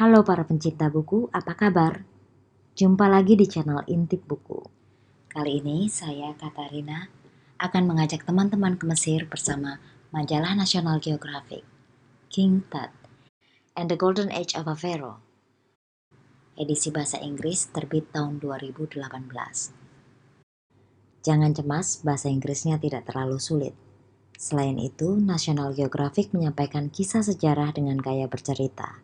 Halo para pencinta buku, apa kabar? Jumpa lagi di channel Intip Buku. Kali ini saya, Katarina, akan mengajak teman-teman ke Mesir bersama majalah National Geographic, King Tut, and the Golden Age of a Pharaoh. Edisi bahasa Inggris terbit tahun 2018. Jangan cemas, bahasa Inggrisnya tidak terlalu sulit. Selain itu, National Geographic menyampaikan kisah sejarah dengan gaya bercerita.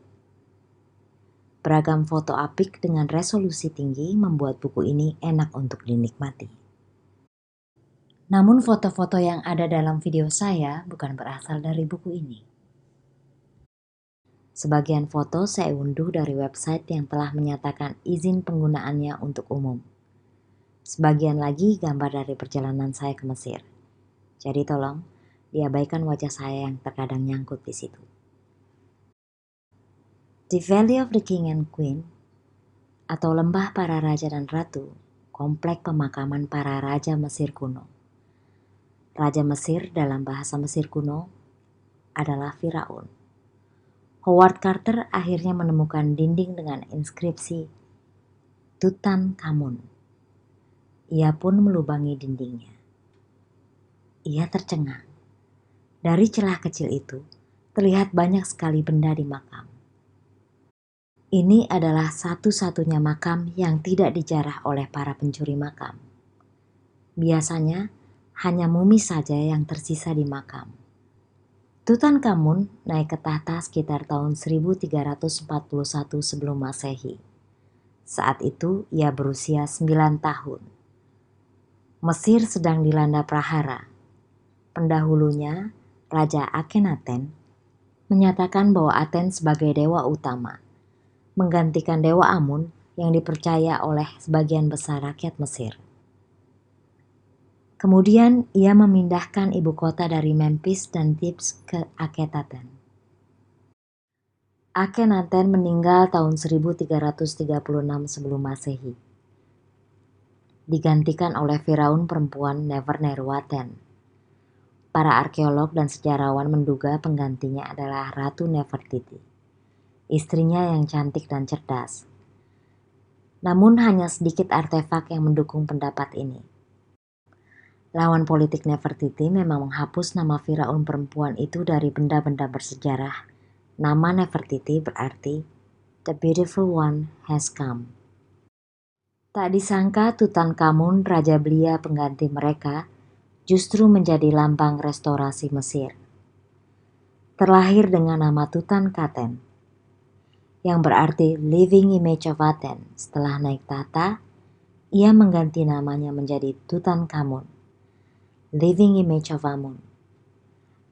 Beragam foto apik dengan resolusi tinggi membuat buku ini enak untuk dinikmati. Namun foto-foto yang ada dalam video saya bukan berasal dari buku ini. Sebagian foto saya unduh dari website yang telah menyatakan izin penggunaannya untuk umum. Sebagian lagi gambar dari perjalanan saya ke Mesir. Jadi tolong diabaikan wajah saya yang terkadang nyangkut di situ. The Valley of the King and Queen atau Lembah Para Raja dan Ratu, komplek pemakaman para raja Mesir kuno. Raja Mesir dalam bahasa Mesir kuno adalah Firaun. Howard Carter akhirnya menemukan dinding dengan inskripsi Tutankhamun. Ia pun melubangi dindingnya. Ia tercengang. Dari celah kecil itu, terlihat banyak sekali benda di makam. Ini adalah satu-satunya makam yang tidak dijarah oleh para pencuri makam. Biasanya, hanya mumi saja yang tersisa di makam. Tutankhamun naik ke tahta sekitar tahun 1341 sebelum Masehi. Saat itu ia berusia 9 tahun. Mesir sedang dilanda prahara. Pendahulunya, Raja Akhenaten, menyatakan bahwa Aten sebagai dewa utama, menggantikan dewa Amun yang dipercaya oleh sebagian besar rakyat Mesir. Kemudian ia memindahkan ibu kota dari Memphis dan Thebes ke Akhetaten. Akhenaten meninggal tahun 1336 sebelum Masehi. Digantikan oleh Firaun perempuan Neferneruaten. Para arkeolog dan sejarawan menduga penggantinya adalah Ratu Nefertiti, istrinya yang cantik dan cerdas. Namun hanya sedikit artefak yang mendukung pendapat ini. Lawan politik Nefertiti memang menghapus nama Firaun perempuan itu dari benda-benda bersejarah. Nama Nefertiti berarti The Beautiful One Has Come. Tak disangka Tutankhamun, raja belia pengganti mereka, justru menjadi lambang restorasi Mesir. Terlahir dengan nama Tutankhaten, yang berarti Living Image of Aten. Setelah naik tahta, ia mengganti namanya menjadi Tutankhamun, Living Image of Amun.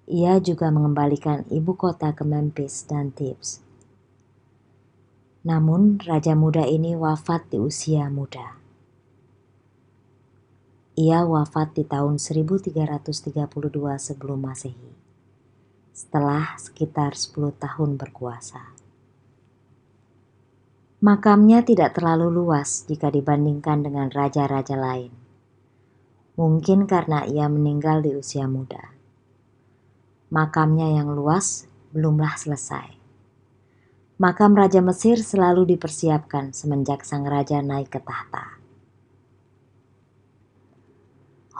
Ia juga mengembalikan ibu kota ke Memphis dan Thebes. Namun, raja muda ini wafat di usia muda. Ia wafat di tahun 1332 sebelum Masehi, setelah sekitar 10 tahun berkuasa. Makamnya tidak terlalu luas jika dibandingkan dengan raja-raja lain. Mungkin karena ia meninggal di usia muda. Makamnya yang luas belumlah selesai. Makam Raja Mesir selalu dipersiapkan semenjak sang raja naik ke tahta.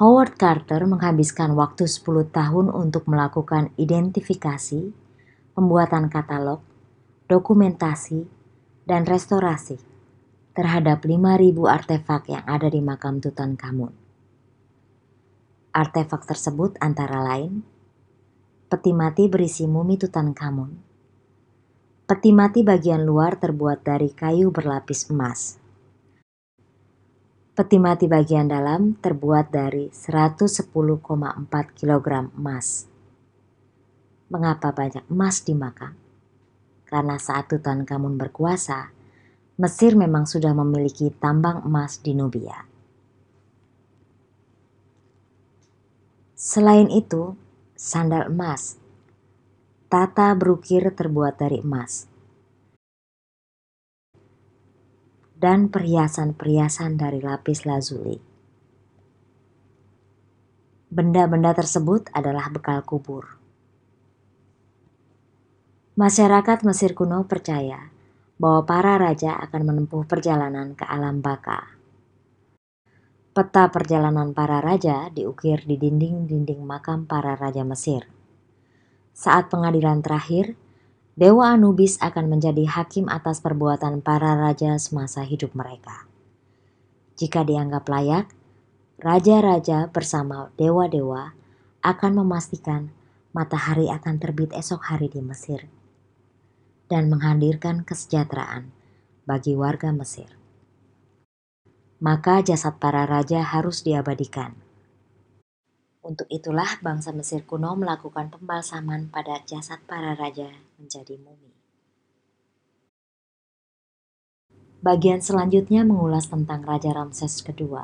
Howard Carter menghabiskan waktu 10 tahun untuk melakukan identifikasi, pembuatan katalog, dokumentasi, dan restorasi terhadap 5.000 artefak yang ada di makam Tutankhamun. Artefak tersebut antara lain peti mati berisi mumi Tutankhamun, peti mati bagian luar terbuat dari kayu berlapis emas, peti mati bagian dalam terbuat dari 110,4 kg emas. Mengapa banyak emas di makam? Karena saat Tutankhamun berkuasa, Mesir memang sudah memiliki tambang emas di Nubia. Selain itu, sandal emas, tata berukir terbuat dari emas, dan perhiasan-perhiasan dari lapis lazuli. Benda-benda tersebut adalah bekal kubur. Masyarakat Mesir kuno percaya bahwa para raja akan menempuh perjalanan ke alam baka. Peta perjalanan para raja diukir di dinding-dinding makam para raja Mesir. Saat pengadilan terakhir, Dewa Anubis akan menjadi hakim atas perbuatan para raja semasa hidup mereka. Jika dianggap layak, raja-raja bersama dewa-dewa akan memastikan matahari akan terbit esok hari di Mesir dan menghadirkan kesejahteraan bagi warga Mesir. Maka jasad para raja harus diabadikan. Untuk itulah bangsa Mesir kuno melakukan pembalsaman pada jasad para raja menjadi mumi. Bagian selanjutnya mengulas tentang Raja Ramses II.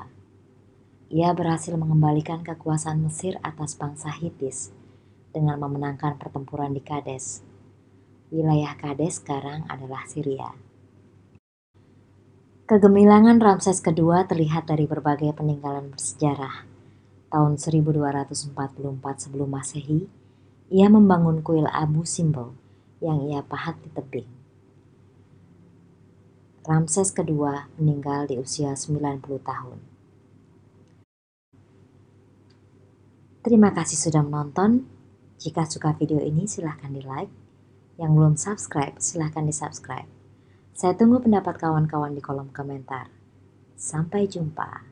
Ia berhasil mengembalikan kekuasaan Mesir atas bangsa Hittite dengan memenangkan pertempuran di Kades. Wilayah Kades sekarang adalah Syria. Kegemilangan Ramses II terlihat dari berbagai peninggalan bersejarah. Tahun 1244 sebelum Masehi, ia membangun kuil Abu Simbel yang ia pahat di tebing. Ramses II meninggal di usia 90 tahun. Terima kasih sudah menonton. Jika suka video ini silahkan di like. Yang belum subscribe silahkan di subscribe. Saya tunggu pendapat kawan-kawan di kolom komentar. Sampai jumpa.